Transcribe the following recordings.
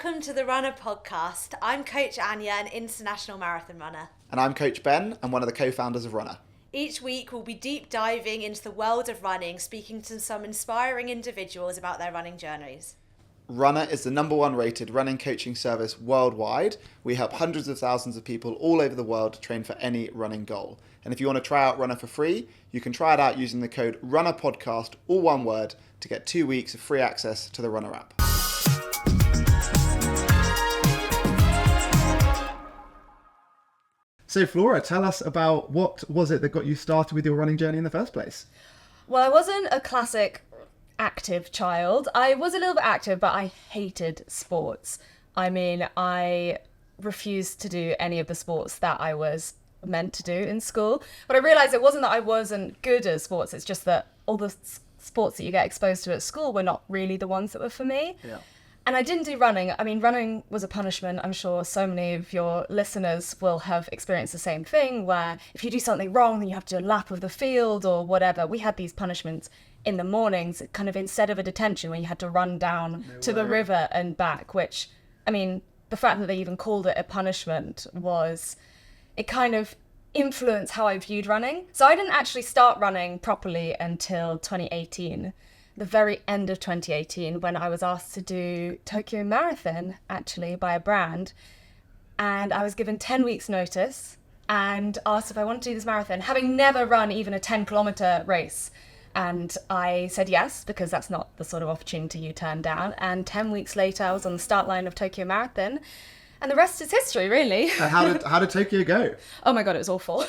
Welcome to the Runna Podcast. I'm Coach Anya, an international marathon runner. And I'm Coach Ben, and one of the co-founders of Runna. Each week we'll be deep diving into the world of running, speaking to some inspiring individuals about their running journeys. Runna is the #1 rated running coaching service worldwide. We help hundreds of thousands of people all over the world to train for any running goal. And if you want to try out Runna for free, you can try it out using the code Runna Podcast, all one word, to get 2 weeks of free access to the Runna app. So Flora, tell us about what was it that got you started with your running journey in the first place? Well, I wasn't a classic active child. I was a little bit active, but I hated sports. I mean, I refused to do any of the sports that I was meant to do in school. But I realised it wasn't that I wasn't good at sports, it's just that all the sports that you get exposed to at school were not really the ones that were for me. Yeah. And I didn't do running. I mean, running was a punishment. I'm sure so many of your listeners will have experienced the same thing, where if you do something wrong, then you have to do a lap of the field or whatever. We had these punishments in the mornings, kind of instead of a detention where you had to run down to the river and back, which, I mean, the fact that they even called it a punishment it kind of influenced how I viewed running. So I didn't actually start running properly until 2018. The very end of 2018, when I was asked to do Tokyo Marathon, actually, by a brand. And I was given 10 weeks notice and asked if I wanted to do this marathon, having never run even a 10-kilometer race. And I said yes, because that's not the sort of opportunity you turn down. And 10 weeks later, I was on the start line of Tokyo Marathon. And the rest is history, really. How did Tokyo go? Oh my God, it was awful.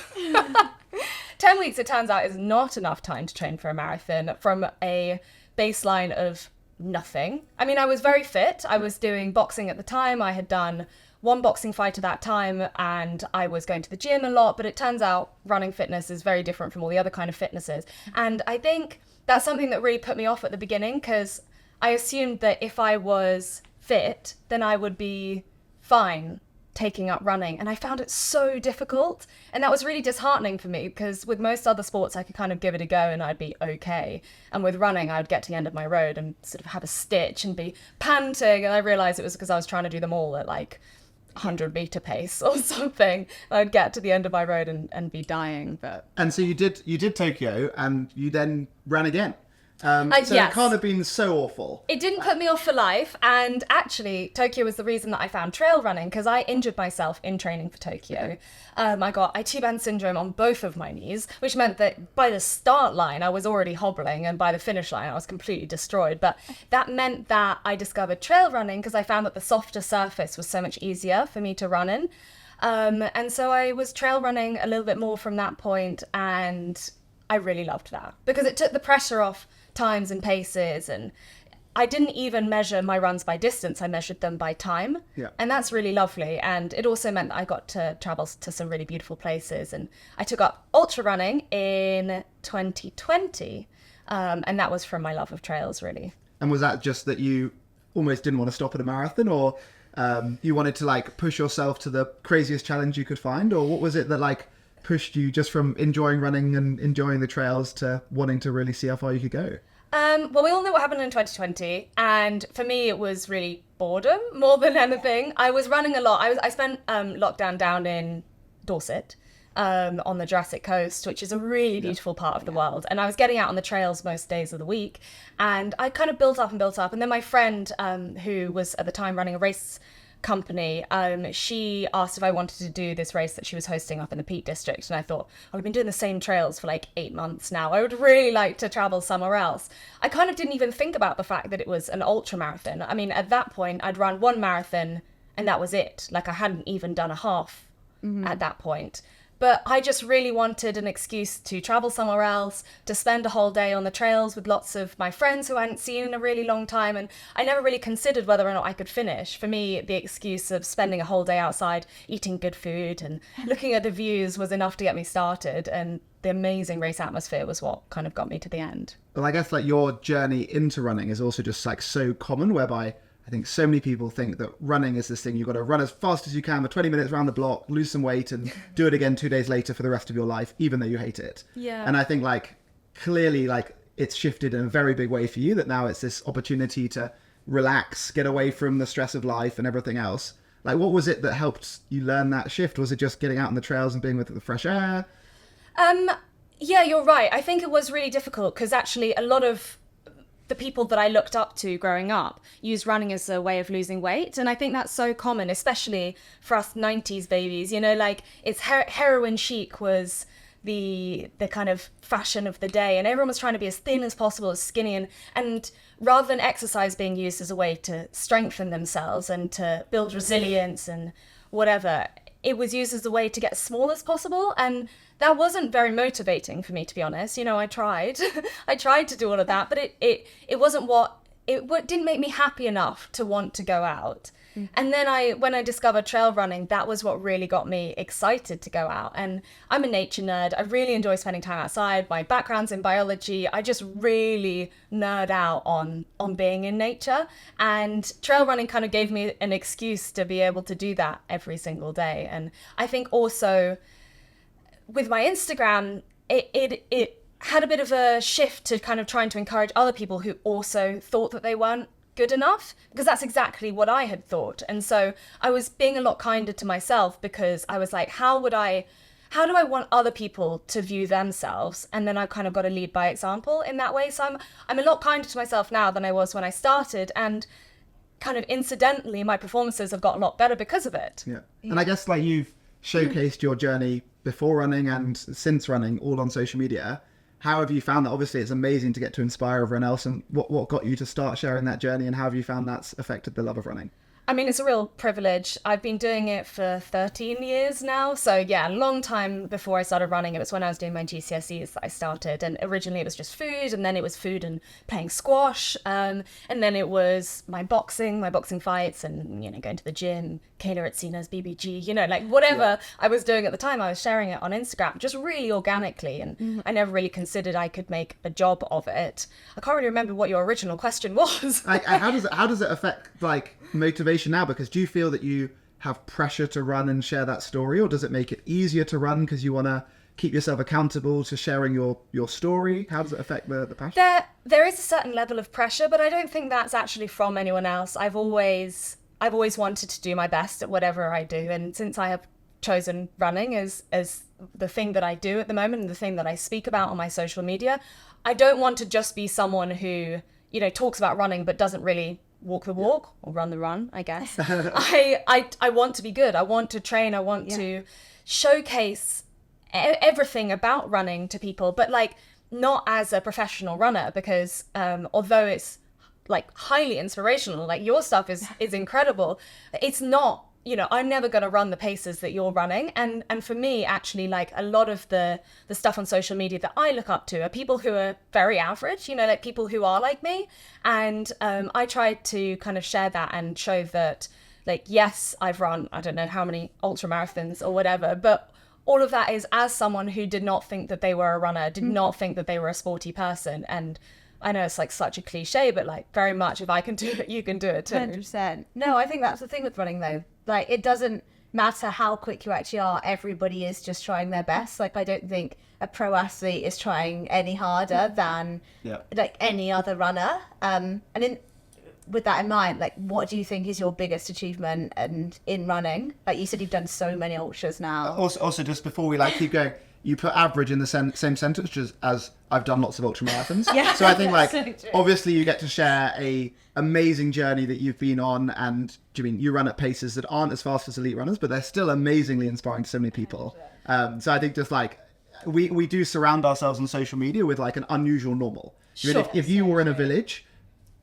10 weeks, it turns out, is not enough time to train for a marathon from a baseline of nothing. I mean, I was very fit. I was doing boxing at the time. I had done one boxing fight at that time and I was going to the gym a lot, but it turns out running fitness is very different from all the other kind of fitnesses. And I think that's something that really put me off at the beginning, because I assumed that if I was fit, then I would be fine taking up running, and I found it so difficult, and that was really disheartening for me, because with most other sports I could kind of give it a go and I'd be okay, and with running I would get to the end of my road and sort of have a stitch and be panting, and I realized it was because I was trying to do them all at like 100-meter pace or something. I'd get to the end of my road and be dying. And so you did Tokyo, and you then ran again. So yes. It can't have been so awful. It didn't put me off for life, and actually Tokyo was the reason that I found trail running, because I injured myself in training for Tokyo. I got IT band syndrome on both of my knees, which meant that by the start line I was already hobbling, and by the finish line I was completely destroyed. But that meant that I discovered trail running, because I found that the softer surface was so much easier for me to run in. And so I was trail running a little bit more from that point, and I really loved that, because it took the pressure off times and paces, and I didn't even measure my runs by distance, I measured them by time. Yeah. And that's really lovely, and it also meant that I got to travel to some really beautiful places, and I took up ultra running in 2020, and that was from my love of trails, really. And was that just that you almost didn't want to stop at a marathon, or you wanted to like push yourself to the craziest challenge you could find, or what was it that like pushed you just from enjoying running and enjoying the trails to wanting to really see how far you could go? Well, we all know what happened in 2020, and for me it was really boredom more than anything. I was running a lot. I spent lockdown down in Dorset, on the Jurassic Coast, which is a really beautiful part of the world, and I was getting out on the trails most days of the week, and I kind of built up, and then my friend, who was at the time running a race company, she asked if I wanted to do this race that she was hosting up in the Peak District, and I thought, I've been doing the same trails for like 8 months now, I would really like to travel somewhere else. I kind of didn't even think about the fact that it was an ultra marathon. I mean, at that point I'd run one marathon and that was it. Like, I hadn't even done a half at that point. But I just really wanted an excuse to travel somewhere else, to spend a whole day on the trails with lots of my friends who I hadn't seen in a really long time. And I never really considered whether or not I could finish. For me, the excuse of spending a whole day outside, eating good food and looking at the views was enough to get me started. And the amazing race atmosphere was what kind of got me to the end. Well, I guess like your journey into running is also just like so common, whereby I think so many people think that running is this thing you've got to run as fast as you can for 20 minutes around the block, lose some weight and do it again 2 days later for the rest of your life, even though you hate it. Yeah. And I think like clearly like it's shifted in a very big way for you, that now it's this opportunity to relax, get away from the stress of life and everything else. Like, what was it that helped you learn that shift? Was it just getting out on the trails and being with the fresh air? Yeah, you're right. I think it was really difficult because actually a lot of the people that I looked up to growing up used running as a way of losing weight. And I think that's so common, especially for us 90s babies, you know, like it's heroin chic was the kind of fashion of the day, and everyone was trying to be as thin as possible, as skinny, and rather than exercise being used as a way to strengthen themselves and to build resilience and whatever, it was used as a way to get as small as possible. And that wasn't very motivating for me, to be honest. You know, I tried I tried to do all of that, but it wasn't it didn't make me happy enough to want to go out. And then when I discovered trail running, that was what really got me excited to go out. And I'm a nature nerd. I really enjoy spending time outside. My background's in biology. I just really nerd out on being in nature. And trail running kind of gave me an excuse to be able to do that every single day. And I think also with my Instagram, it had a bit of a shift to kind of trying to encourage other people who also thought that they weren't good enough, because that's exactly what I had thought. And so I was being a lot kinder to myself, because I was like, how do I want other people to view themselves? And then I kind of got to lead by example in that way. So I'm a lot kinder to myself now than I was when I started, and kind of incidentally my performances have got a lot better because of it. Yeah. And I guess like you've showcased your journey before running and since running all on social media. How have you found that? Obviously, it's amazing to get to inspire everyone else. And what got you to start sharing that journey, and how have you found that's affected the love of running? I mean, it's a real privilege. I've been doing it for 13 years now. So yeah, a long time before I started running. It was when I was doing my GCSEs that I started. And originally it was just food, and then it was food and playing squash. And then it was my boxing fights, and, you know, going to the gym, Kayla at Cena's, BBG, you know, like whatever I was doing at the time, I was sharing it on Instagram, just really organically. And I never really considered I could make a job of it. I can't really remember what your original question was. How does it affect like motivation now? Because do you feel that you have pressure to run and share that story, or does it make it easier to run because you want to keep yourself accountable to sharing your story? How does it affect the passion? There is a certain level of pressure, but I don't think that's actually from anyone else. I've always wanted to do my best at whatever I do, and since I have chosen running as the thing that I do at the moment and the thing that I speak about on my social media, I don't want to just be someone who, you know, talks about running but doesn't really walk the walk or run the run, I guess. I want to be good. I want to train. I want to showcase everything about running to people, but like not as a professional runner, because although it's like highly inspirational, like your stuff is incredible, it's not, you know, I'm never going to run the paces that you're running. And for me, actually, like a lot of the stuff on social media that I look up to are people who are very average, you know, like people who are like me. And I try to kind of share that and show that, like, yes, I've run, I don't know how many ultramarathons or whatever, but all of that is as someone who did not think that they were a runner, did not think that they were a sporty person. And I know it's like such a cliche, but like very much, if I can do it, you can do it too. 100%. No, I think that's the thing with running though. Like, it doesn't matter how quick you actually are. Everybody is just trying their best. Like, I don't think a pro athlete is trying any harder than like any other runner. With that in mind, like, what do you think is your biggest achievement and in running? Like you said, you've done so many ultras now. Also, just before we like keep going, you put average in the same sentence as I've done lots of ultramarathons. So I think like obviously you get to share a amazing journey that you've been on, and you run at paces that aren't as fast as elite runners, but they're still amazingly inspiring to so many people. So I think just like we do surround ourselves on social media with like an unusual normal. If you were in a village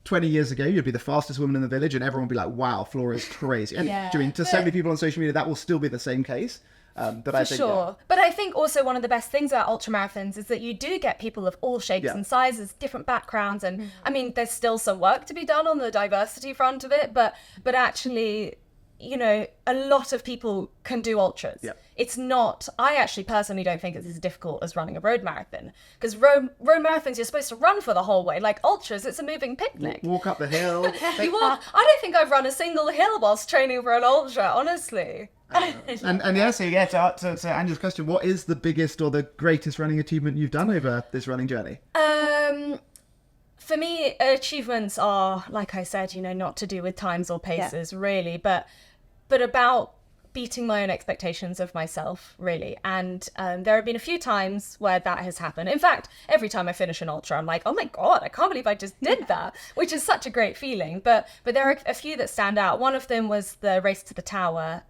20 years ago, you'd be the fastest woman in the village, and everyone would be like, wow, Flora is crazy. And to so many people on social media, that will still be the same case. But I think, But I think also one of the best things about ultramarathons is that you do get people of all shapes and sizes, different backgrounds, and I mean, there's still some work to be done on the diversity front of it, but actually, you know, a lot of people can do ultras. It's not, I actually personally don't think it's as difficult as running a road marathon, because road marathons you're supposed to run for the whole way. Like ultras, it's a moving picnic. Walk up the hill. I don't think I've run a single hill whilst training for an ultra, honestly. And yeah, so yeah, to Angela's question, what is the biggest or the greatest running achievement you've done over this running journey? For me, achievements are, like I said, not to do with times or paces really, but about beating my own expectations of myself, really. And there have been a few times where that has happened. In fact, every time I finish an ultra, I'm like, oh my God, I can't believe I just did that, which is such a great feeling. But there are a few that stand out. One of them was the Race to the Tower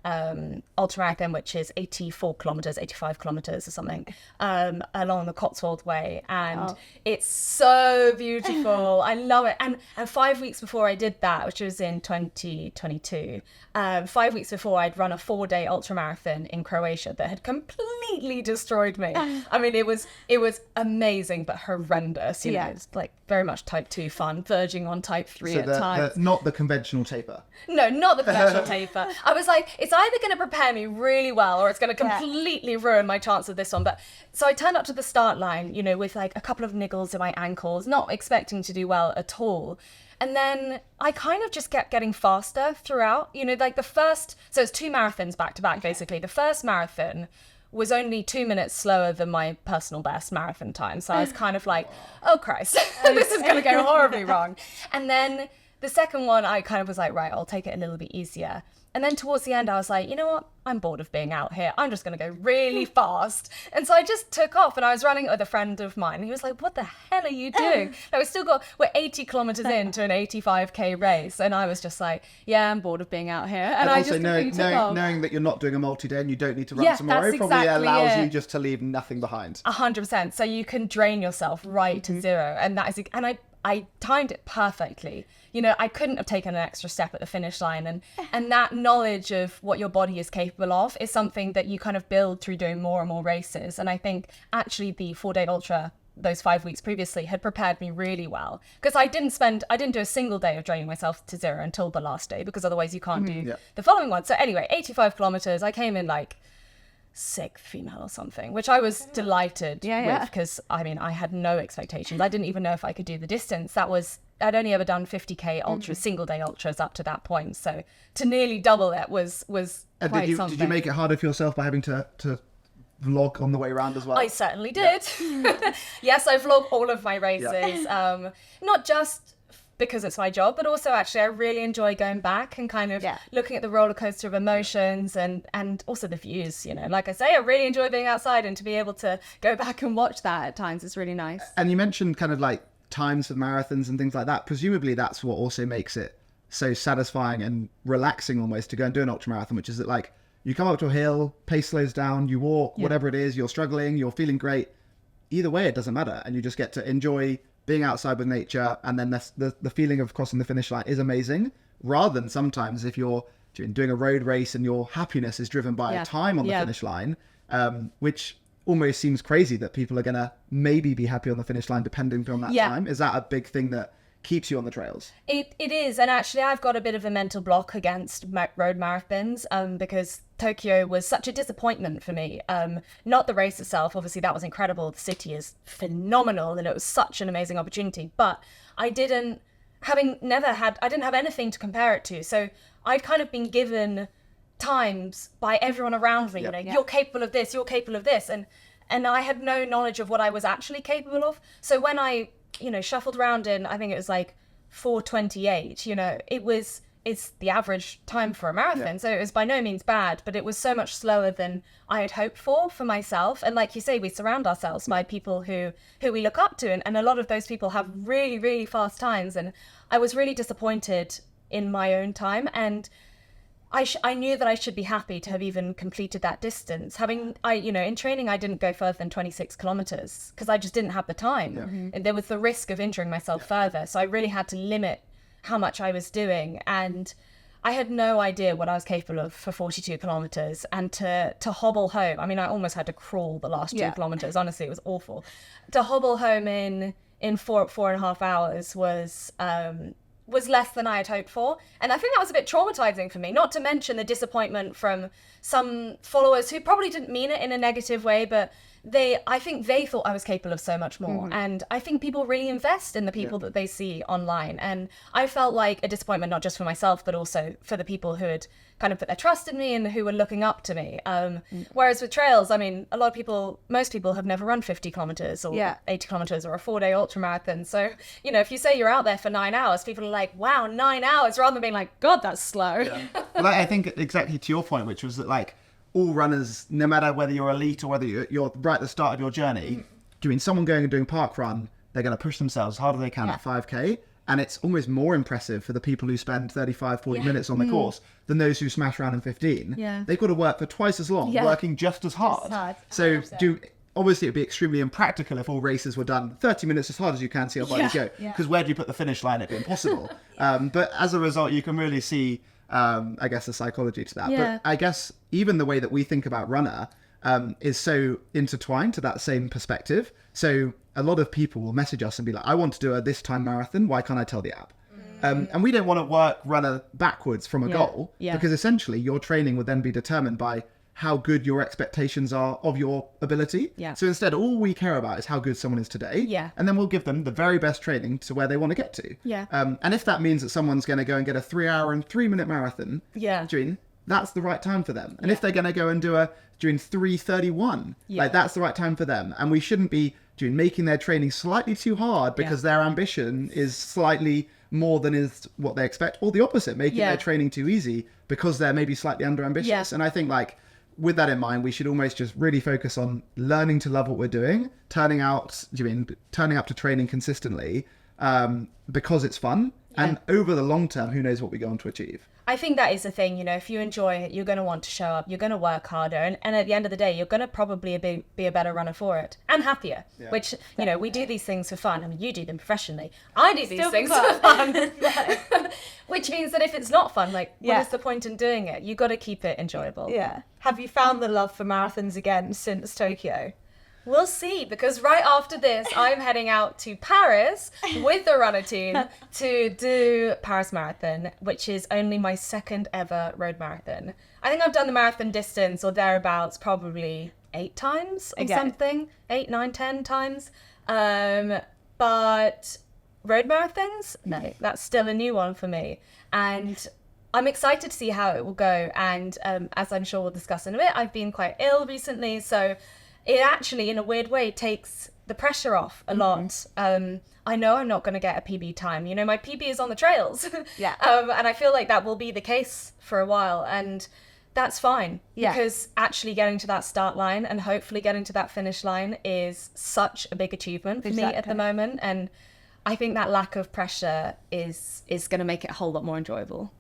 ultramarathon, which is 84 kilometers, 85 kilometers or something, along the Cotswold Way. And it's so beautiful. I love it. And 5 weeks before I did that, which was in 2022, 5 weeks before, I'd run a 4-day ultramarathon in Croatia that had completely destroyed me. I mean, it was amazing, but horrendous. You know, it's like very much type 2 fun, verging on type 3 at times. Not the conventional taper. No, not the conventional taper. I was like, it's either going to prepare me really well or it's going to completely ruin my chance of this one. But so I turned up to the start line, with like a couple of niggles in my ankles, not expecting to do well at all. And then I kind of just kept getting faster throughout, like so it's 2 marathons back to back, basically. The first marathon was only 2 minutes slower than my personal best marathon time. So I was kind of like, oh Christ, this is going to go horribly wrong. And then the second one, I kind of was like, right, I'll take it a little bit easier. And then towards the end, I was like, you know what? I'm bored of being out here. I'm just going to go really fast. And so I just took off, and I was running with a friend of mine. And he was like, what the hell are you doing? And we're 80 kilometers into an 85k race. And I was just like, yeah, I'm bored of being out here. And I also just knowing that you're not doing a multi-day and you don't need to run tomorrow probably allows you just to leave nothing behind. 100%. So you can drain yourself right to zero. And I timed it perfectly. I couldn't have taken an extra step at the finish line. And that knowledge of what your body is capable of is something that you kind of build through doing more and more races. And I think actually the 4-day ultra, those 5 weeks previously, had prepared me really well. Because I didn't do a single day of draining myself to zero until the last day, because otherwise you can't do the following one. So anyway, 85 kilometers, I came in like 6th female or something, which I was delighted with, because I had no expectations. I didn't even know if I could do the distance. I'd only ever done 50k ultras, single day ultras up to that point. So to nearly double it was quite something. Did you make it harder for yourself by having to vlog on the way around as well? I certainly did. Yes, I vlog all of my races, not just because it's my job, but also actually I really enjoy going back and kind of looking at the roller coaster of emotions and also the views. Like I say, I really enjoy being outside, and to be able to go back and watch that at times is really nice. And you mentioned kind of like times for marathons and things like that. Presumably that's what also makes it so satisfying and relaxing almost to go and do an ultramarathon, which is that like you come up to a hill, pace slows down, you walk, whatever it is, you're struggling, you're feeling great. Either way, it doesn't matter. And you just get to enjoy being outside with nature. And then the feeling of crossing the finish line is amazing, rather than sometimes if you're doing a road race and your happiness is driven by a time on the finish line, which almost seems crazy that people are going to maybe be happy on the finish line depending on that time. Is that a big thing that keeps you on the trails? It is. And actually I've got a bit of a mental block against road marathons because Tokyo was such a disappointment for me. Not the race itself, obviously that was incredible. The city is phenomenal and it was such an amazing opportunity, but I didn't have anything to compare it to. So I'd kind of been given times by everyone around me, you're capable of this, you're capable of this, and I had no knowledge of what I was actually capable of. So when I shuffled around in, I think it was like 4:28, it's the average time for a marathon, so it was by no means bad, but it was so much slower than I had hoped for myself. And like you say, we surround ourselves by people who we look up to, and a lot of those people have really, really fast times, and I was really disappointed in my own time, and I knew that I should be happy to have even completed that distance. In training, I didn't go further than 26 kilometers because I just didn't have the time. And there was the risk of injuring myself further. So I really had to limit how much I was doing. And I had no idea what I was capable of for 42 kilometers. And to hobble home, I almost had to crawl the last 2 kilometers. Honestly, it was awful. To hobble home in 4.5 hours was less than I had hoped for. And I think that was a bit traumatizing for me, not to mention the disappointment from some followers who probably didn't mean it in a negative way, but I think they thought I was capable of so much more. And I think people really invest in the people that they see online. And I felt like a disappointment, not just for myself, but also for the people who had kind of put their trust in me and who were looking up to me. Whereas with trails, I mean, most people have never run 50 kilometers or 80 kilometers or a 4-day ultramarathon. So, you know, if you say you're out there for 9 hours, people are like, wow, 9 hours, rather than being like, God, that's slow. Yeah. Well, I think exactly to your point, which was that like all runners, no matter whether you're elite or whether you're right at the start of your journey, doing someone going and doing park run, they're going to push themselves as hard as they can at 5K. And it's almost more impressive for the people who spend 35, 40 minutes on the course than those who smash around in 15. Yeah. They've got to work for twice as long, working just as hard. So obviously it'd be extremely impractical if all races were done 30 minutes as hard as you can see your bodies go. Because where do you put the finish line? It'd be impossible. But as a result, you can really see, I guess, the psychology to that. Yeah. But I guess even the way that we think about Runna is so intertwined to that same perspective. So a lot of people will message us and be like, I want to do a this time marathon. Why can't I tell the app? And we don't want to work Runna backwards from a goal because essentially your training would then be determined by how good your expectations are of your ability. So instead, all we care about is how good someone is today. And then we'll give them the very best training to where they want to get to. And if that means that someone's going to go and get a 3 hour and 3 minute marathon, that's the right time for them. And if they're going to go and do a during 3:31, like that's the right time for them. And we shouldn't be making their training slightly too hard because their ambition is slightly more than is what they expect, or the opposite, making their training too easy because they're maybe slightly under ambitious. And I think like with that in mind, we should almost just really focus on learning to love what we're doing, turning up to training consistently because it's fun. And over the long term, who knows what we go on to achieve. I think that is the thing, you know, if you enjoy it, you're going to want to show up, you're going to work harder. And at the end of the day, you're going to probably be a better runner for it and happier, which, you know, we do these things for fun. I mean, you do them professionally. I do these things for fun. Which means that if it's not fun, like, what is the point in doing it? You've got to keep it enjoyable. Have you found the love for marathons again since Tokyo? We'll see, because right after this, I'm heading out to Paris with the runner team to do Paris Marathon, which is only my second ever road marathon. I think I've done the marathon distance or thereabouts probably 8 times or something, 8, 9, 10 times. But road marathons, no, that's still a new one for me. And I'm excited to see how it will go. And as I'm sure we'll discuss in a bit, I've been quite ill recently, so it actually, in a weird way, takes the pressure off a lot. I know I'm not going to get a PB time. You know, my PB is on the trails. And I feel like that will be the case for a while. And that's fine. Because actually getting to that start line and hopefully getting to that finish line is such a big achievement for me at the moment. And I think that lack of pressure is going to make it a whole lot more enjoyable.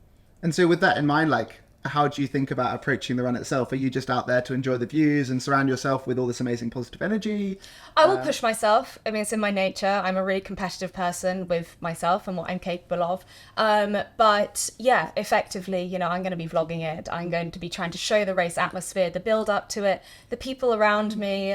And so with that in mind, like, how do you think about approaching the run itself? Are you just out there to enjoy the views and surround yourself with all this amazing positive energy? I will push myself. I mean, it's in my nature. I'm a really competitive person with myself and what I'm capable of. But yeah, effectively, you know, I'm going to be vlogging it. I'm going to be trying to show the race atmosphere, the build up to it, the people around me,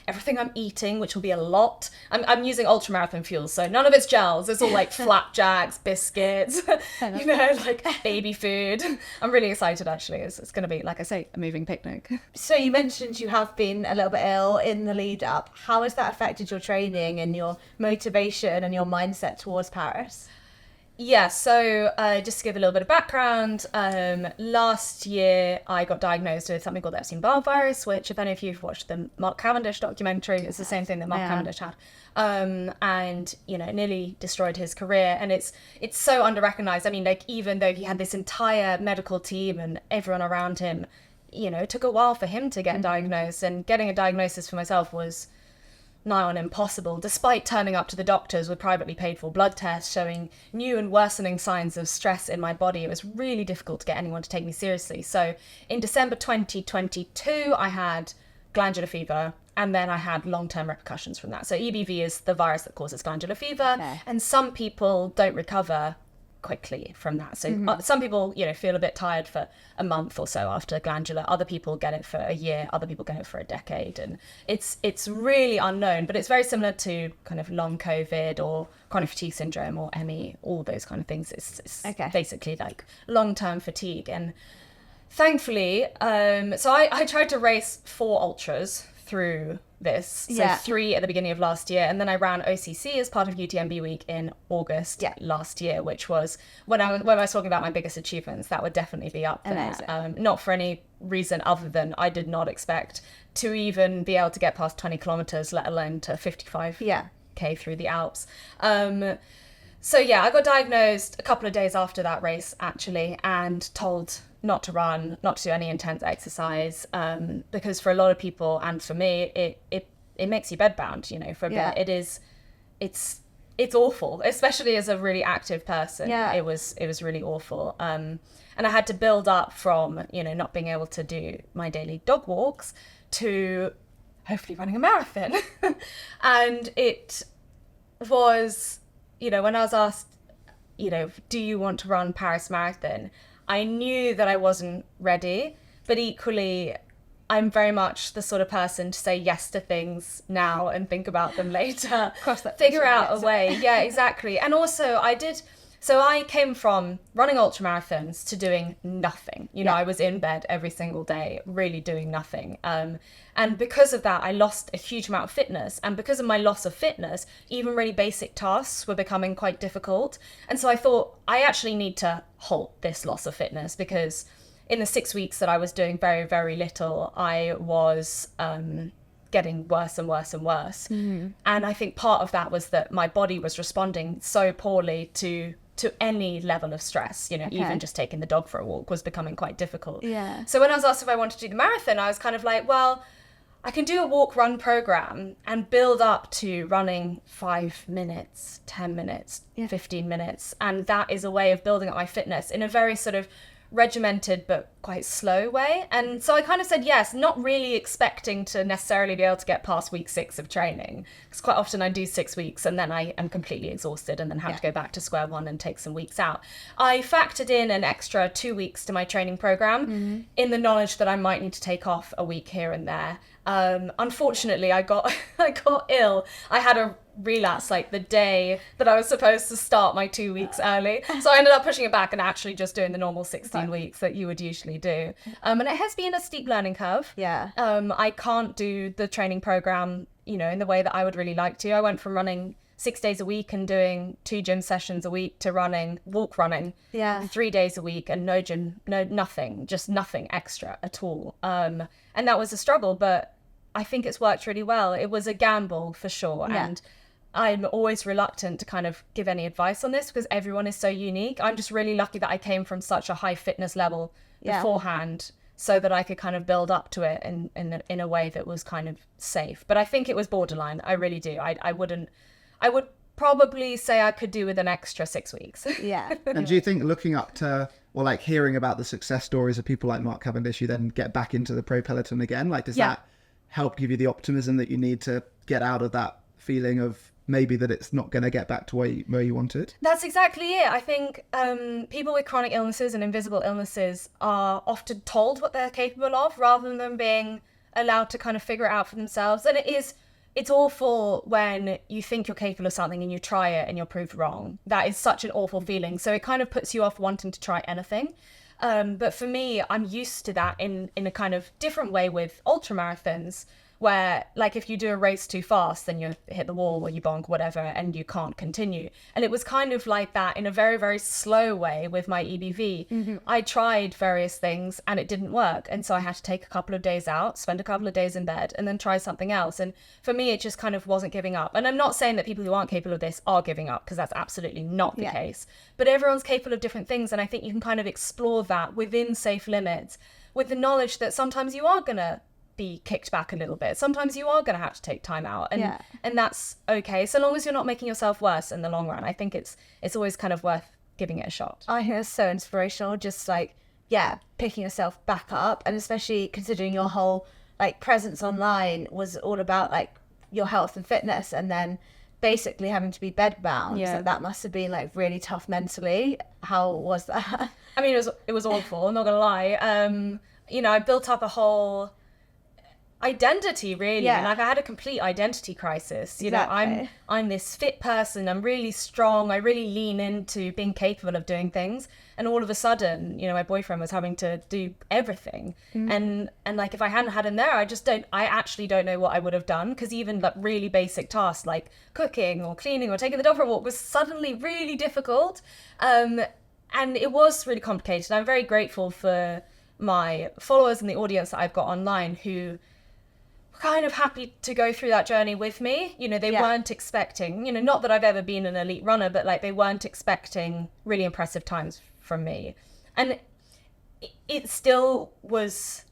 everything I'm eating, which will be a lot. I'm using ultramarathon fuel, so none of it's gels. It's all like flapjacks, biscuits, you know, like baby food. I'm really excited, actually. It's going to be, like I say, a moving picnic. So you mentioned you have been a little bit ill in the lead up. How has that affected your training and your motivation and your mindset towards Paris? Yeah, so just to give a little bit of background, last year I got diagnosed with something called the Epstein-Barr virus, which, if any of you have watched the Mark Cavendish documentary, is the same thing that Mark Cavendish had. And, you know, nearly destroyed his career. And it's so under-recognized. I mean, like, even though he had this entire medical team and everyone around him, you know, it took a while for him to get diagnosed. And getting a diagnosis for myself was nigh on impossible, despite turning up to the doctors with privately paid for blood tests showing new and worsening signs of stress in my body. It was really difficult to get anyone to take me seriously. So in December 2022, I had glandular fever, and then I had long-term repercussions from that. So EBV is the virus that causes glandular fever, and some people don't recover quickly from that. So some people, you know, feel a bit tired for a month or so after glandular. Other people get it for a year. Other people get it for a decade. And it's really unknown, but it's very similar to kind of long COVID or chronic fatigue syndrome or ME, all those kind of things. It's basically like long-term fatigue. And thankfully, so I tried to race 4 ultras through this. So 3 at the beginning of last year. And then I ran OCC as part of UTMB week in August last year, which was when I was talking about my biggest achievements, that would definitely be up there. Not for any reason other than I did not expect to even be able to get past 20 kilometers, let alone to 55K through the Alps. So I got diagnosed a couple of days after that race, actually, and told not to run, not to do any intense exercise, because for a lot of people, and for me, it makes you bedbound, for a bit. It's awful, especially as a really active person. It was really awful. And I had to build up from, not being able to do my daily dog walks to hopefully running a marathon. And it was, when I was asked, do you want to run Paris Marathon? I knew that I wasn't ready, but equally, I'm very much the sort of person to say yes to things now and think about them later. Figure out a way. Yeah, exactly. And also I came from running ultramarathons to doing nothing. I was in bed every single day, really doing nothing. And because of that, I lost a huge amount of fitness. And because of my loss of fitness, even really basic tasks were becoming quite difficult. And so I thought, I actually need to halt this loss of fitness, because in the 6 weeks that I was doing very, very little, I was getting worse and worse and worse. Mm-hmm. And I think part of that was that my body was responding so poorly to any level of stress, even just taking the dog for a walk was becoming quite difficult. Yeah. So when I was asked if I wanted to do the marathon, I was kind of like, well, I can do a walk-run program and build up to running 5 minutes, 10 minutes, 15 minutes. And that is a way of building up my fitness in a very sort of regimented but quite slow way. And so I kind of said yes, not really expecting to necessarily be able to get past week 6 of training, because quite often I do 6 weeks and then I am completely exhausted and then have to go back to square one and take some weeks out. I factored in an extra 2 weeks to my training program in the knowledge that I might need to take off a week here and there. Unfortunately, I got ill. I had a relapse like the day that I was supposed to start my 2 weeks early. So I ended up pushing it back and actually just doing the normal 16 weeks that you would usually do. And it has been a steep learning curve. Yeah. I can't do the training program, in the way that I would really like to. I went from running 6 days a week and doing 2 gym sessions a week to walk running 3 days a week and no gym, nothing, just nothing extra at all. And that was a struggle, but I think it's worked really well. It was a gamble for sure. Yeah. And I'm always reluctant to kind of give any advice on this because everyone is so unique. I'm just really lucky that I came from such a high fitness level beforehand so that I could kind of build up to it in a way that was kind of safe. But I think it was borderline. I really do. I would probably say I could do with an extra 6 weeks. Yeah. And do you think looking up to, or like hearing about the success stories of people like Mark Cavendish, you then get back into the pro peloton again? Like, does that help give you the optimism that you need to get out of that feeling of maybe that it's not going to get back to where you want it? That's exactly it. I think people with chronic illnesses and invisible illnesses are often told what they're capable of rather than being allowed to kind of figure it out for themselves. And it's awful when you think you're capable of something and you try it and you're proved wrong. That is such an awful feeling. So it kind of puts you off wanting to try anything. But for me, I'm used to that in a kind of different way with ultramarathons, where like if you do a race too fast, then you hit the wall or you bonk, whatever, and you can't continue. And it was kind of like that in a very, very slow way with my EBV. Mm-hmm. I tried various things and it didn't work. And so I had to take a couple of days out, spend a couple of days in bed, and then try something else. And for me, it just kind of wasn't giving up. And I'm not saying that people who aren't capable of this are giving up, because that's absolutely not the case. But everyone's capable of different things. And I think you can kind of explore that within safe limits with the knowledge that sometimes you are going to be kicked back a little bit. Sometimes you are going to have to take time out, and that's okay, so long as you're not making yourself worse in the long run. I think it's always kind of worth giving it a shot. I think it's so inspirational, just like picking yourself back up, and especially considering your whole like presence online was all about like your health and fitness, and then basically having to be bedbound. So that must have been like really tough mentally. How was that? I mean, it was awful, I'm not gonna lie. I built up a whole identity, really. Yeah. And I've had a complete identity crisis. You know, Exactly. I'm this fit person. I'm really strong. I really lean into being capable of doing things. And all of a sudden, you know, my boyfriend was having to do everything. And like, if I hadn't had him there, I actually don't know what I would have done. Because even like really basic tasks like cooking or cleaning or taking the dog for a walk was suddenly really difficult. And it was really complicated. I'm very grateful for my followers and the audience that I've got online who kind of happy to go through that journey with me. You know, they weren't expecting, you know, not that I've ever been an elite runner, but like they weren't expecting really impressive times from me. And it still was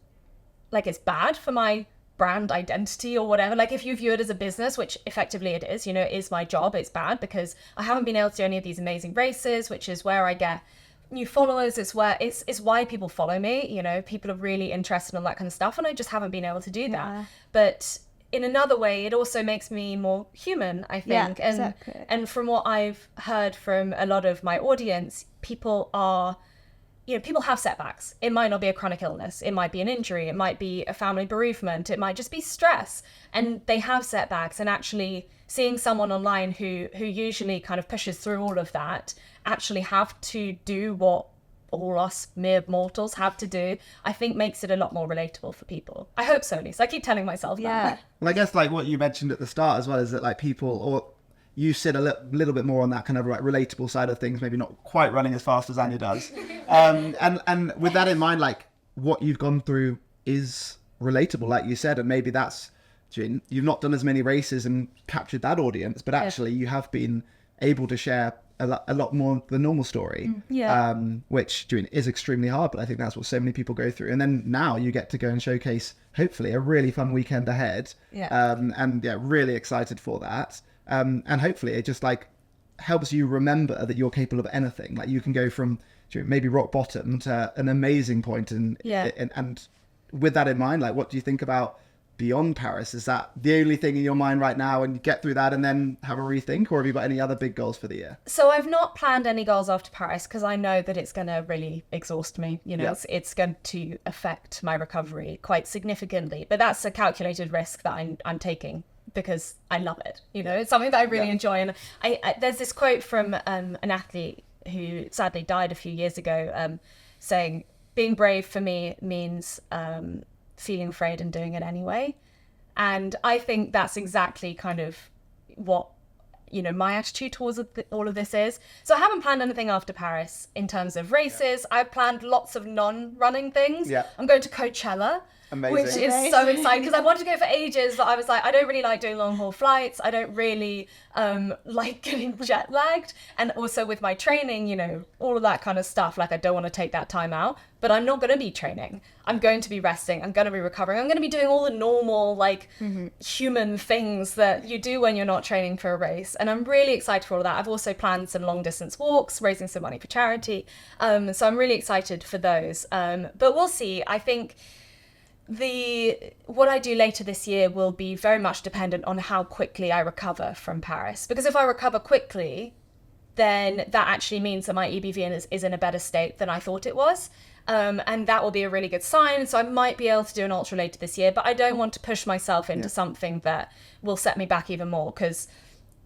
like, it's bad for my brand identity or whatever. Like if you view it as a business, which effectively it is, you know, it is my job, it's bad because I haven't been able to do any of these amazing races, which is where I get new followers. It's why people follow me. You know, people are really interested in that kind of stuff, and I just haven't been able to do that. But in another way, it also makes me more human, I think. Exactly. And from what I've heard from a lot of my audience, people have setbacks. It might not be a chronic illness. It might be an injury. It might be a family bereavement. It might just be stress. And they have setbacks. And actually seeing someone online who usually kind of pushes through all of that actually have to do what all us mere mortals have to do, I think makes it a lot more relatable for people. I hope so, at least. I keep telling myself that. Well, I guess like what you mentioned at the start as well is that like people, or you sit a little bit more on that kind of like relatable side of things, maybe not quite running as fast as Anya does. And with that in mind, like what you've gone through is relatable, like you said, and maybe that's, you've not done as many races and captured that audience, but actually you have been able to share a lot more the normal story, which is extremely hard, but I think that's what so many people go through. And then now you get to go and showcase, hopefully, a really fun weekend ahead. Really excited for that. And hopefully it just like helps you remember that you're capable of anything. Like you can go from maybe rock bottom to an amazing point. And with that in mind, like what do you think about beyond Paris? Is that the only thing in your mind right now and you get through that and then have a rethink, or have you got any other big goals for the year? So I've not planned any goals after Paris because I know that it's going to really exhaust me. You know, it's going to affect my recovery quite significantly, but that's a calculated risk that I'm taking because I love it. You know, it's something that I really enjoy. And I there's this quote from an athlete who sadly died a few years ago saying, being brave for me means feeling afraid and doing it anyway. And I think that's exactly kind of what, you know, my attitude towards all of this is. So I haven't planned anything after Paris in terms of races. I've planned lots of non-running things. I'm going to Coachella. Amazing. Which is so exciting because I wanted to go for ages, but I was like, I don't really like doing long haul flights. I don't really like getting jet lagged. And also with my training, you know, all of that kind of stuff, like I don't want to take that time out, but I'm not going to be training. I'm going to be resting. I'm going to be recovering. I'm going to be doing all the normal, like human things that you do when you're not training for a race. And I'm really excited for all of that. I've also planned some long distance walks, raising some money for charity. So I'm really excited for those. But we'll see. I think what I do later this year will be very much dependent on how quickly I recover from Paris. Because if I recover quickly, then that actually means that my EBV is in a better state than I thought it was. And that will be a really good sign. So I might be able to do an ultra later this year, but I don't want to push myself into something that will set me back even more, because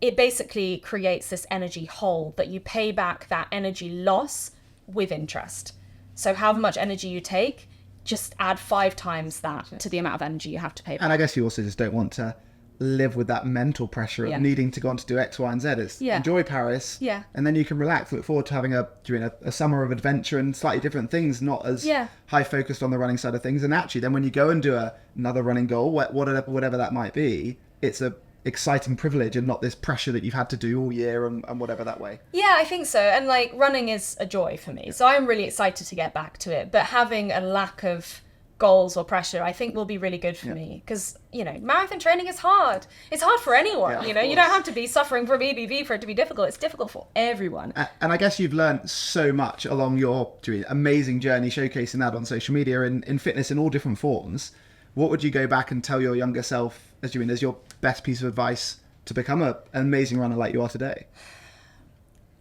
it basically creates this energy hole that you pay back that energy loss with interest. So however much energy you take, just add 5 times that to the amount of energy you have to pay back. And I guess you also just don't want to live with that mental pressure of needing to go on to do X, Y, and Z. It's enjoy Paris, and then you can relax. Look forward to having a summer of adventure and slightly different things, not as high focused on the running side of things. And actually, then when you go and do another running goal, whatever that might be, it's a exciting privilege and not this pressure that you've had to do all year and whatever that way. Yeah, I think so. And like running is a joy for me. So I'm really excited to get back to it. But having a lack of goals or pressure, I think will be really good for me. Because, you know, marathon training is hard. It's hard for anyone. You know, you don't have to be suffering from EBV for it to be difficult. It's difficult for everyone. And I guess you've learned so much along your amazing journey, showcasing that on social media in fitness in all different forms. What would you go back and tell your younger self as your best piece of advice to become an amazing runner like you are today?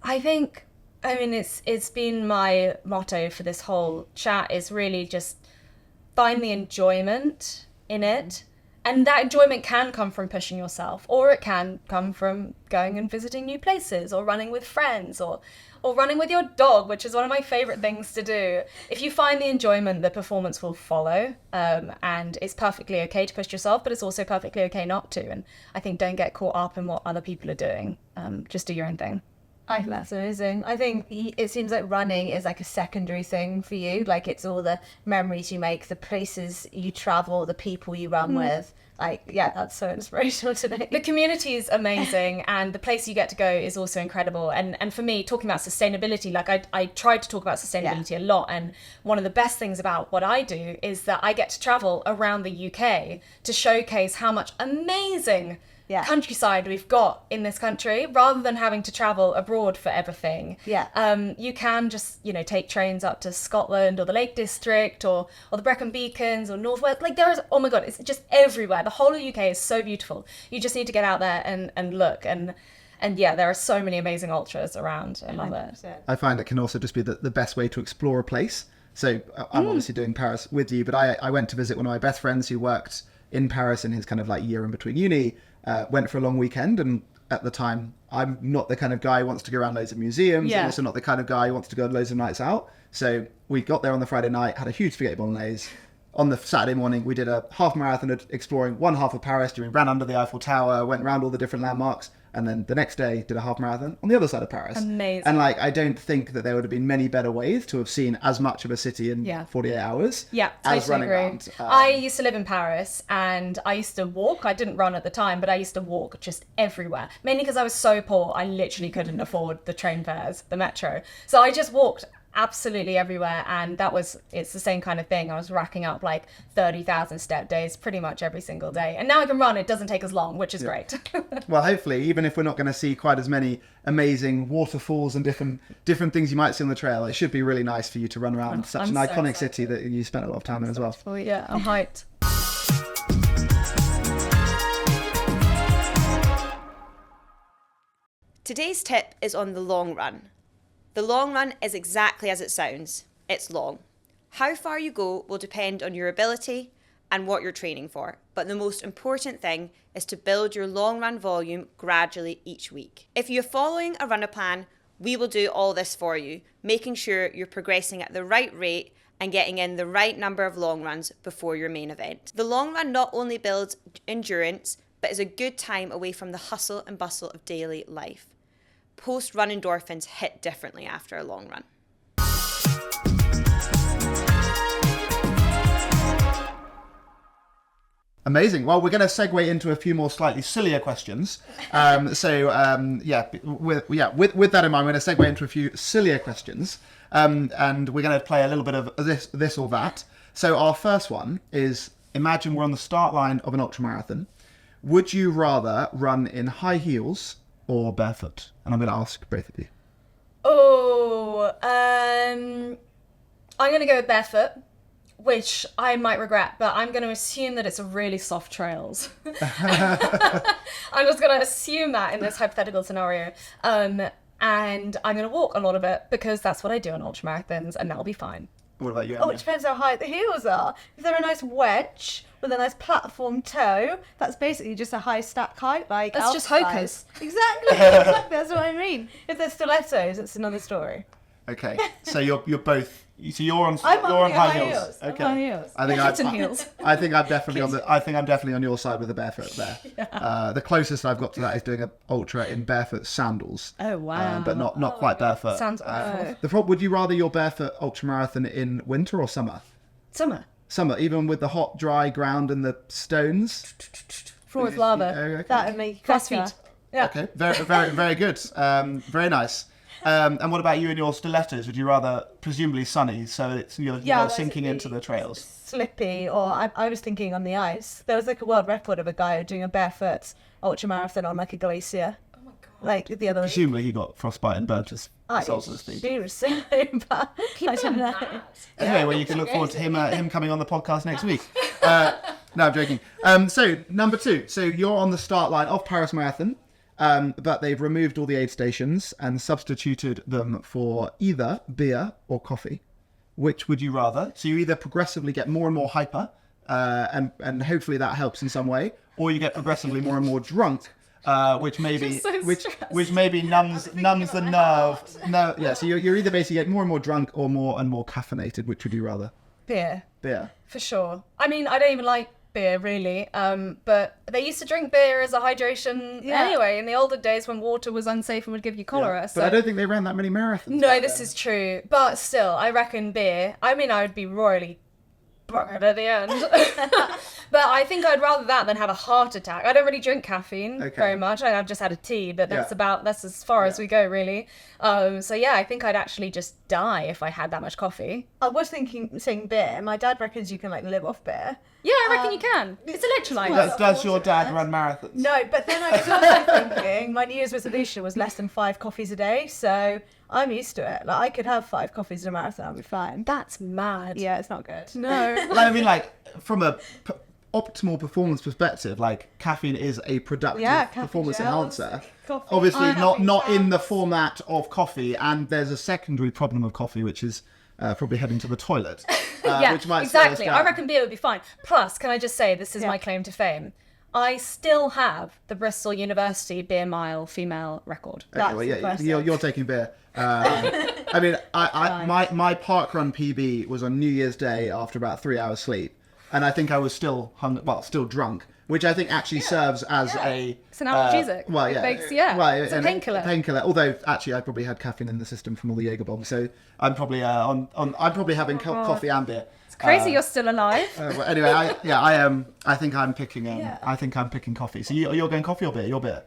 I mean, it's been my motto for this whole chat is really just find the enjoyment in it. And that enjoyment can come from pushing yourself, or it can come from going and visiting new places, or running with friends, or running with your dog, which is one of my favorite things to do. If you find the enjoyment, the performance will follow. And it's perfectly okay to push yourself, but it's also perfectly okay not to. And I think don't get caught up in what other people are doing. Just do your own thing. I think that's amazing. I think it seems like running is like a secondary thing for you. Like it's all the memories you make, the places you travel, the people you run with. Like, yeah, that's so inspirational today. The community is amazing, and the place you get to go is also incredible. And for me, talking about sustainability, like I tried to talk about sustainability a lot, and one of the best things about what I do is that I get to travel around the UK to showcase how much amazing countryside we've got in this country, rather than having to travel abroad for everything. You can just, take trains up to Scotland or the Lake District or the Brecon Beacons or Northwest. Like there's, oh my God, it's just everywhere. The whole of the UK is so beautiful. You just need to get out there and look. And yeah, there are so many amazing ultras around. I love it. I find it can also just be the best way to explore a place. So I'm obviously doing Paris with you, but I went to visit one of my best friends who worked in Paris in his kind of like year in between uni. Went for a long weekend, and at the time I'm not the kind of guy who wants to go around loads of museums. I'm also not the kind of guy who wants to go loads of nights out. So we got there on the Friday night, had a huge spaghetti bolognese. On the Saturday morning we did a half marathon exploring one half of Paris. We ran under the Eiffel Tower, went around all the different landmarks, and then the next day did a half marathon on the other side of Paris. Amazing. And I don't think that there would have been many better ways to have seen as much of a city in 48 hours as running around. I used to live in Paris, and I used to walk. I didn't run at the time, but I used to walk just everywhere, mainly because I was so poor I literally couldn't afford the train fares, the metro. So I just walked absolutely everywhere, and it's the same kind of thing. I was racking up like 30,000 step days pretty much every single day, and now I can run. It doesn't take as long, which is great. Well, hopefully, even if we're not going to see quite as many amazing waterfalls and different things you might see on the trail, it should be really nice for you to run around such an iconic city that you spent a lot of time in as well. Oh yeah, I'm hyped. Today's tip is on the long run. The long run is exactly as it sounds. It's long. How far you go will depend on your ability and what you're training for, but the most important thing is to build your long run volume gradually each week. If you're following a runner plan, we will do all this for you, making sure you're progressing at the right rate and getting in the right number of long runs before your main event. The long run not only builds endurance, but is a good time away from the hustle and bustle of daily life. Post-run endorphins hit differently after a long run. Amazing. Well, we're going to segue into a few more slightly sillier questions. With that in mind, we're going to segue into a few sillier questions, and we're going to play a little bit of this or that. So our first one is: imagine we're on the start line of an ultramarathon. Would you rather run in high heels or barefoot? And I'm going to ask both of you. I'm going to go with barefoot, which I might regret, but I'm going to assume that it's a really soft trails. I'm just going to assume that in this hypothetical scenario. And I'm going to walk a lot of it because that's what I do on ultramarathons, and that'll be fine. What about you, Oh, Emily? it depends how high the heels are. If they're a nice wedge with a nice platform toe, that's basically just a high stack height. Like That's just outside. hokers. Exactly, that's what I mean. If they're stilettos, it's another story. Okay, so you're both. So you're on I'm high heels. Okay. I'm on heels. I think heels. I think I'm definitely I'm definitely on your side with the barefoot there. The closest I've got to that is doing an ultra in barefoot sandals. Oh wow! But not quite barefoot. Sounds awful. The problem: would you rather your barefoot ultramarathon in winter or summer? Summer. Summer, even with the hot, dry ground and the stones. Floor with lava. Okay. That would make Cross better. feet. Yeah. Okay, very good. Very nice. And what about you and your stilettos? Would you rather, presumably sunny, so you're sinking into the trails? Slippy, or I was thinking on the ice. There was like a world record of a guy doing a barefoot ultramarathon on like a glacier. Oh my god! Like the other. Presumably he got frostbite and burnt his soles of his feet. She was so bad. I don't know. Anyway, well, you can look forward to him coming on the podcast next week. No, I'm joking. So number 2. So you're on the start line of Paris Marathon. But they've removed all the aid stations and substituted them for either beer or coffee. Which would you rather? So you either progressively get more and more hyper and hopefully that helps in some way, or you get progressively more and more drunk, which maybe numbs the nerve. No, yeah. So you're either basically get more and more drunk or more and more caffeinated. Which would you rather? Beer. Beer. For sure. I mean, I don't even like beer really, but they used to drink beer as a hydration anyway in the older days when water was unsafe and would give you cholera. Yeah. So but I don't think they ran that many marathons. no, this is true, but still I reckon beer. I mean, I would be royally buggered at the end. But I think I'd rather that than have a heart attack. I don't really drink caffeine very much. I've just had a tea, but that's as far as we go really. So yeah, I think I'd actually just die if I had that much coffee. I was saying beer. My dad reckons you can like live off beer. Yeah, I reckon you can. It's electrolytes. Does your dad run marathons? No, but then I was also thinking my New Year's resolution was less than 5 coffees a day, so I'm used to it. Like I could have 5 coffees in a marathon, I'll be fine. That's mad. Yeah, it's not good. No. Like, I mean, like from a optimal performance perspective, like caffeine is a productive performance enhancer. Coffee. Obviously, not in the format of coffee, and there's a secondary problem of coffee, which is probably heading to the toilet. Yeah, which might slow us exactly. down. I reckon beer would be fine. Plus, can I just say, this is my claim to fame. I still have the Bristol University beer mile female record. Okay, well, yeah, you're taking beer. I mean, my parkrun PB was on New Year's Day after about 3 hours sleep, and I think I was still still drunk, which I think actually serves as It's an analgesic. It's a painkiller. Painkiller. Although actually, I probably had caffeine in the system from all the Jaeger bombs, so I'm probably I'm probably having coffee and beer. It's crazy you're still alive. Well, anyway, I think I'm picking. I think I'm picking coffee. So you're going coffee or beer? Your beer.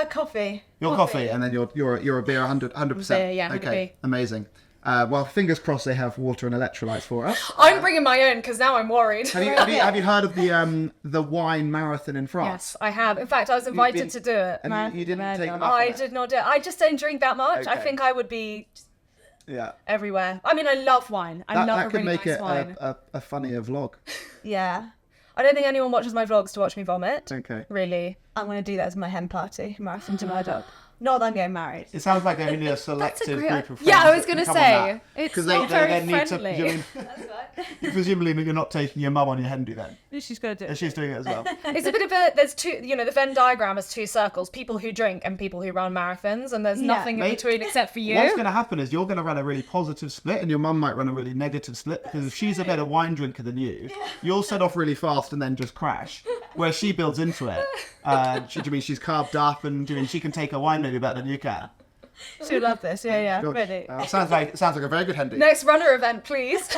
Coffee. You're coffee, and then you're a beer 100%. Beer, yeah, okay, amazing. Well, fingers crossed they have water and electrolytes for us. I'm bringing my own because now I'm worried. Have you heard of the wine marathon in France? Yes, I have. In fact, I was invited to do it. And you didn't take enough. I did not do it. I just don't drink that much. Okay. I think I would be Yeah. everywhere. I mean, I love wine. I love a really nice wine. That could make it a funnier vlog. Yeah. I don't think anyone watches my vlogs to watch me vomit. Okay. Really. I'm going to do that as my hen party, marathon to Murdoch. Not that I'm getting married. It sounds like only a selective group of friends. Yeah, I was going to that can say. come It's Because not very need friendly. to. Presumably, you're not taking your mum on your hen do then. She's going to do it. She's doing it as well. It's a bit of a, there's two, the Venn diagram has 2 circles, people who drink and people who run marathons, and there's nothing in between except for you. What's going to happen is you're going to run a really positive split, and your mum might run a really negative split, because if she's a better wine drinker than you, you'll set off really fast and then just crash, where she builds into it. She's carved up, and she can take a wine maybe better than you can. She'll love this. Yeah, ready. Sounds like a very good hen do. Next runner event, please.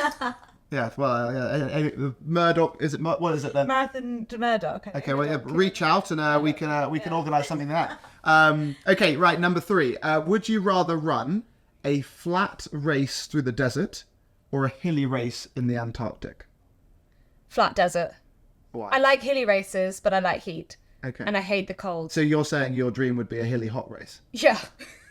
Yeah, well, Murdoch, what is it then? Marathon to Murdoch. Okay, well, yeah, reach out and we can organise something like that. Okay, right, number 3. Would you rather run a flat race through the desert or a hilly race in the Antarctic? Flat desert. Why? I like hilly races, but I like heat. Okay. And I hate the cold. So you're saying your dream would be a hilly hot race? Yeah.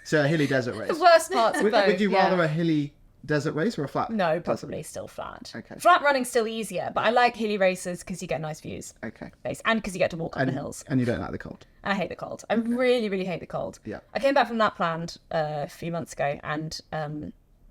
So a hilly desert race. The worst parts of both. Would you rather a hilly desert race or a flat? No, probably still flat. Okay. Flat running's still easier, but I like hilly races because you get nice views. Okay. And because you get to walk up the hills. And you don't like the cold? And I hate the cold. I really, really hate the cold. Yeah. I came back from that planned a few months ago, and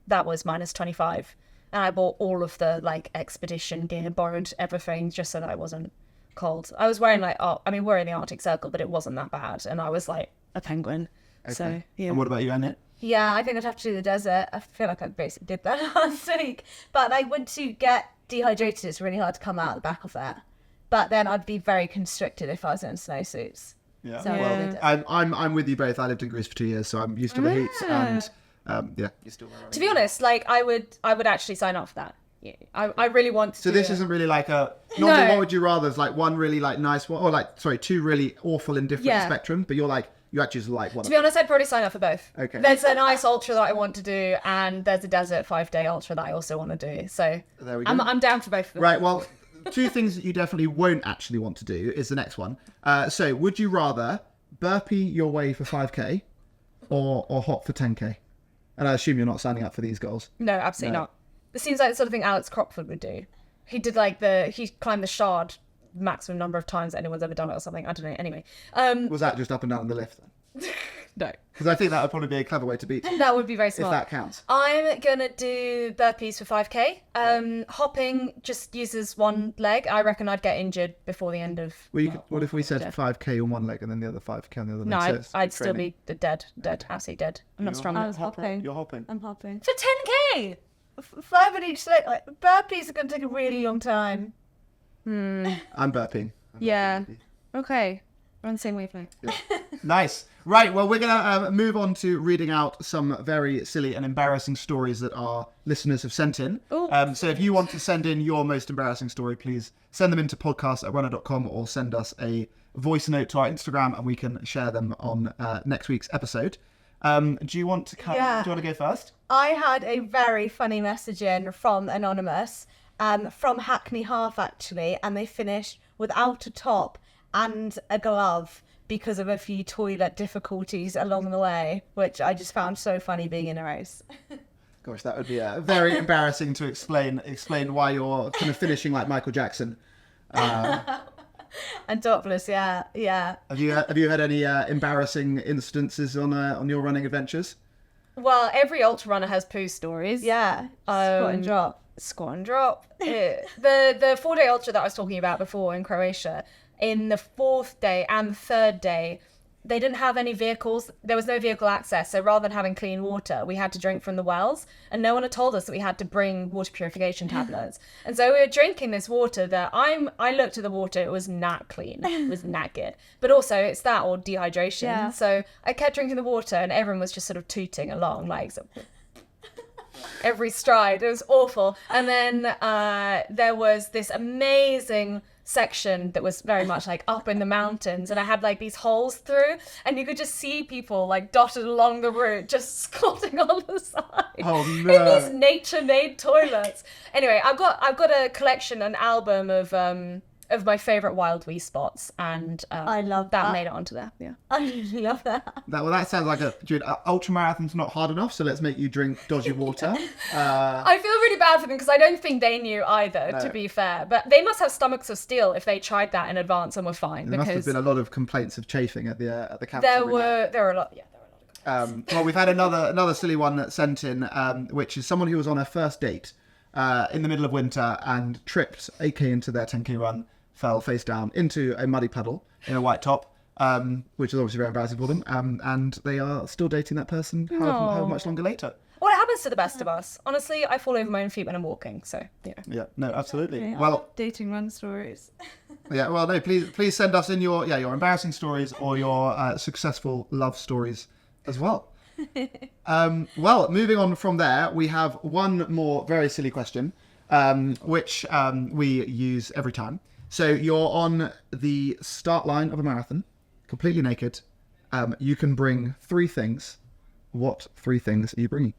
that was minus 25. And I bought all of the expedition gear, borrowed everything just so that I wasn't cold. I was wearing we're in the Arctic Circle, but it wasn't that bad. And I was like a penguin. Okay. So, yeah. And what about you, Annette? Yeah, I think I'd have to do the desert. I feel like I basically did that last week. But to get dehydrated, it's really hard to come out the back of that. But then I'd be very constricted if I was in snowsuits. Yeah. So I'm with you both. I lived in Greece for 2 years, so I'm used to the heat. And you're still wearing. To be honest, I would actually sign up for that. Yeah, I really want to. So this isn't really like a. Normally, what would you rather? Is one really nice one, or 2 really awful in different spectrum. But you actually just like one. To be honest, I'd probably sign up for both. Okay. There's a nice ultra that I want to do, and there's a desert 5-day ultra that I also want to do. So there we go. I'm down for both of them. Right. Well, 2 things that you definitely won't actually want to do is the next one. So would you rather burpee your way for 5k, or hop for 10k? And I assume you're not signing up for these goals. No, absolutely not. This seems like the sort of thing Alex Crockford would do. He did he climbed the Shard maximum number of times that anyone's ever done it or something. I don't know. Anyway. Was that just up and down the lift then? No. Because I think that would probably be a clever way to beat you, That would be very if smart. that counts. I'm going to do burpees for 5k. Hopping just uses one leg. I reckon I'd get injured before the end of... Well, what if we said 5k on one leg and then the other 5k on the other leg? No, So it's I'd still training. be dead, absolutely dead. I'm not strong I enough. was hopping. You're hopping. I'm hopping. For 10k! 5 on each leg. Like, burpees are going to take a really long time. I'm burping. Yeah. Okay. We're on the same wavelength. Nice. Right, well, we're going to move on to reading out some very silly and embarrassing stories that our listeners have sent in. So if you want to send in your most embarrassing story, please send them into podcast@runner.com or send us a voice note to our Instagram and we can share them on next week's episode. Do you want to do you want to go first? I had a very funny message in from Anonymous, from Hackney Half actually, and they finished without a top and a glove because of a few toilet difficulties along the way, which I just found so funny being in a race. Gosh, that would be very embarrassing to explain why you're kind of finishing like Michael Jackson. And topless, yeah. Have you had any embarrassing instances on your running adventures? Well, every ultra runner has poo stories. Yeah, squat and drop. Squat and drop. The 4-day ultra that I was talking about before in Croatia, in the 4th day and the 3rd day, they didn't have any vehicles. There was no vehicle access. So rather than having clean water, we had to drink from the wells. And no one had told us that we had to bring water purification tablets. And so we were drinking this water that I looked at the water. It was not clean. It was not good. But also it's that or dehydration. Yeah. So I kept drinking the water and everyone was just sort of tooting along like so, every stride. It was awful. And then there was this amazing section that was very much like up in the mountains, and I had like these holes through, and you could just see people like dotted along the route just squatting on the side in these nature-made toilets. Anyway, I've got a collection, an album of my favorite wild wee spots, and I love that. made it onto there. Yeah, I love that. That sounds like ultramarathon's not hard enough, so let's make you drink dodgy water. I feel really bad for them because I don't think they knew either, to be fair. But they must have stomachs of steel if they tried that in advance and were fine. There must have been a lot of complaints of chafing at the campsite. There were a lot. Yeah, there were a lot of complaints. Well, we've had another silly one that sent in, which is someone who was on her first date in the middle of winter and tripped 8k into their 10k run, fell face down into a muddy puddle in a white top, which is obviously very embarrassing for them. And they are still dating that person however much longer later. Well, it happens to the best of us. Honestly, I fall over my own feet when I'm walking, so, you know. Yeah, no, absolutely. Okay, Well, dating run stories. yeah, well, no, please send us in your embarrassing stories or your successful love stories as well. Well, moving on from there, we have one more very silly question, which we use every time. So you're on the start line of a marathon, completely naked. You can bring 3 things. What 3 things are you bringing?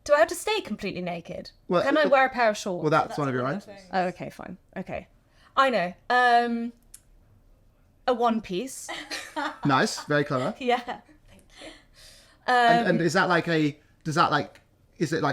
Do I have to stay completely naked? Well, Can I wear a pair of shorts? Well, that's one of your right. Oh, okay, fine. Okay. I know. A one piece. Nice, very clever. Yeah. And is that is it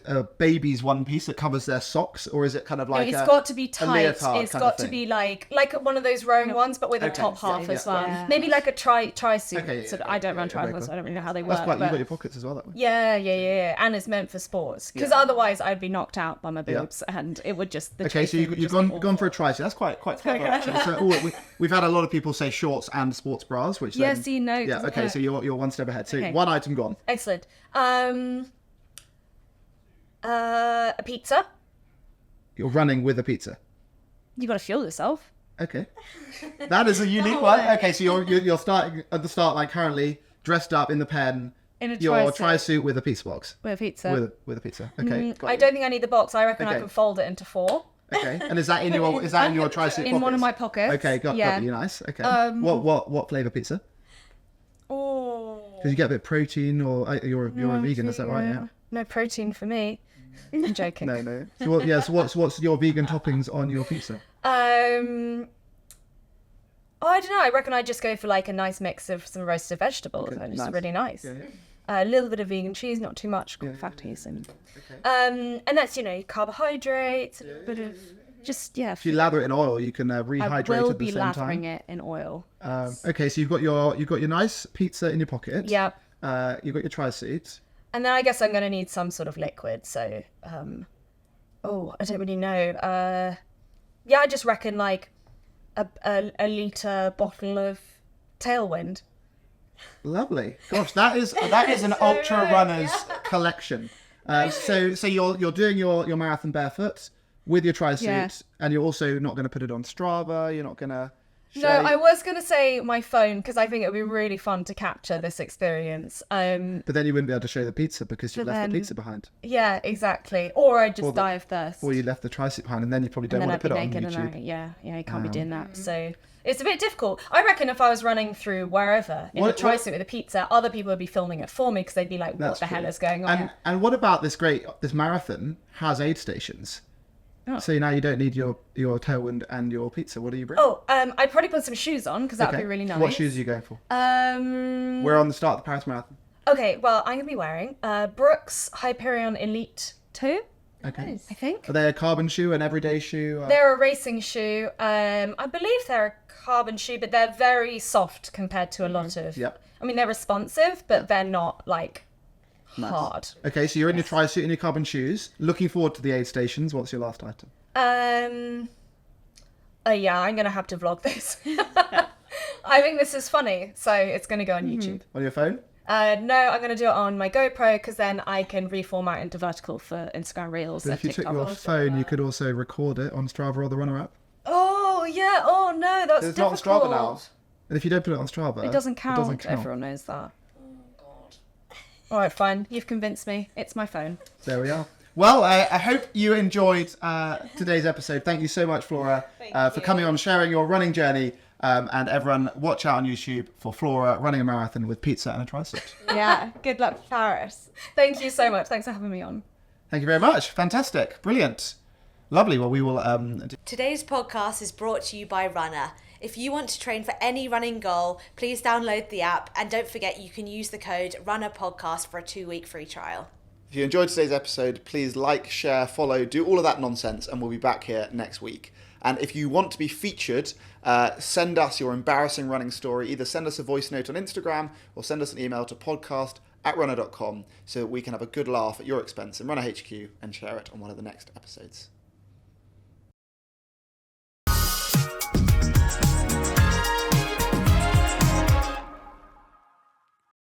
a baby's one piece that covers their socks, or is it kind of like it's got to be tight. leotard It's kind of got to thing? be like one of those rowing ones, but with a top half as well. Yeah. Maybe like a tri-suit. Okay, So yeah, I don't run very triathlons, cool. so I don't really know how they work. That's quite. You've but- got your pockets as well that way. Yeah. And it's meant for sports. Because otherwise I'd be knocked out by my boobs and it would just... Okay, so you've gone for a tri-suit. That's quite clever, actually. So we've had a lot of people say shorts and sports bras, which Yeah, then, see, no. yeah, okay, so you're one step ahead. So Okay. one item gone. Excellent. A pizza. You're running with a pizza. You got to fuel yourself. Okay, that is a unique one. Okay, so you're starting at the start like currently dressed up in the pen. In a your tri-suit. tri-suit with a pizza box. With a pizza. With a pizza. Okay. got I you. don't think I need the box. I reckon I Okay. can fold it into 4. Okay, and is that in your tri-suit In one of pockets? my pockets. Okay, got you. Nice. Okay. What flavour pizza? Oh. Because you get a bit of protein, or you're a vegan, is that right? Yeah. No protein for me. I'm joking. No. So what's your vegan toppings on your pizza? I don't know. I reckon I'd just go for like a nice mix of some roasted vegetables. Okay, And it's nice. really nice. Yeah. A little bit of vegan cheese, not too much, got fatties and Okay. and that's carbohydrates, a bit of Just, yeah. If you lather it in oil, you can rehydrate I will at the be same time. lathering it in oil. Okay, so you've got your nice pizza in your pocket. Yep. You've got your tri-suit. And then I guess I'm going to need some sort of liquid. So, I don't really know. Yeah, I just reckon like a litre bottle of Tailwind. Lovely. Gosh, that is an ultra runner's collection. So you're doing your marathon barefoot with your tri-suit, and you're also not going to put it on Strava. You're not going to. No, I was going to say my phone because I think it would be really fun to capture this experience. But then you wouldn't be able to show the pizza because you left the pizza behind. Yeah, exactly. Or I'd just die of thirst. Or you left the tri-suit behind, and then you probably don't want to put it on YouTube. Yeah, you can't be doing that. So it's a bit difficult. I reckon if I was running through wherever in a tri-suit with a pizza, other people would be filming it for me because they'd be like, "What the hell is going on?" And what about this marathon has aid stations? Oh. So now you don't need your Tailwind and your pizza. What do you bring? I'd probably put some shoes on because that would be really nice. What shoes are you going for? We're on the start of the Paris Marathon. Okay, well, I'm going to be wearing Brooks Hyperion Elite 2. Okay. I think. Are they a carbon shoe, an everyday shoe? They're a racing shoe. I believe they're a carbon shoe, but they're very soft compared to a lot of... Yep. I mean, they're responsive, but they're not, like... Nice. Hard. Okay, so you're in your tri-suit and your carbon shoes. Looking forward to the aid stations. What's your last item? Yeah, I'm gonna have to vlog this. I think this is funny, so it's gonna go on YouTube. On your phone? No, I'm gonna do it on my GoPro because then I can reformat into vertical for Instagram Reels. But if you took your phone, you could also record it on Strava or the Runner app. Oh yeah. Oh no, that's it's difficult. It's not on Strava now. And if you don't put it on Strava, it doesn't count. Everyone knows that. All right, fine. You've convinced me. It's my phone. There we are. Well, I hope you enjoyed today's episode. Thank you so much, Flora, for coming on, sharing your running journey. And everyone, watch out on YouTube for Flora running a marathon with pizza and a tri-suit. Yeah, good luck, Paris. Thank you so much. Thanks for having me on. Thank you very much. Fantastic. Brilliant. Lovely. Well, we will... Today's podcast is brought to you by Runna. If you want to train for any running goal, please download the app and don't forget you can use the code Runna Podcast for a 2-week free trial. If you enjoyed today's episode, please like, share, follow, do all of that nonsense, and we'll be back here next week. And if you want to be featured, send us your embarrassing running story. Either send us a voice note on Instagram or send us an email to podcast@runner.com so that we can have a good laugh at your expense in Runner HQ and share it on one of the next episodes.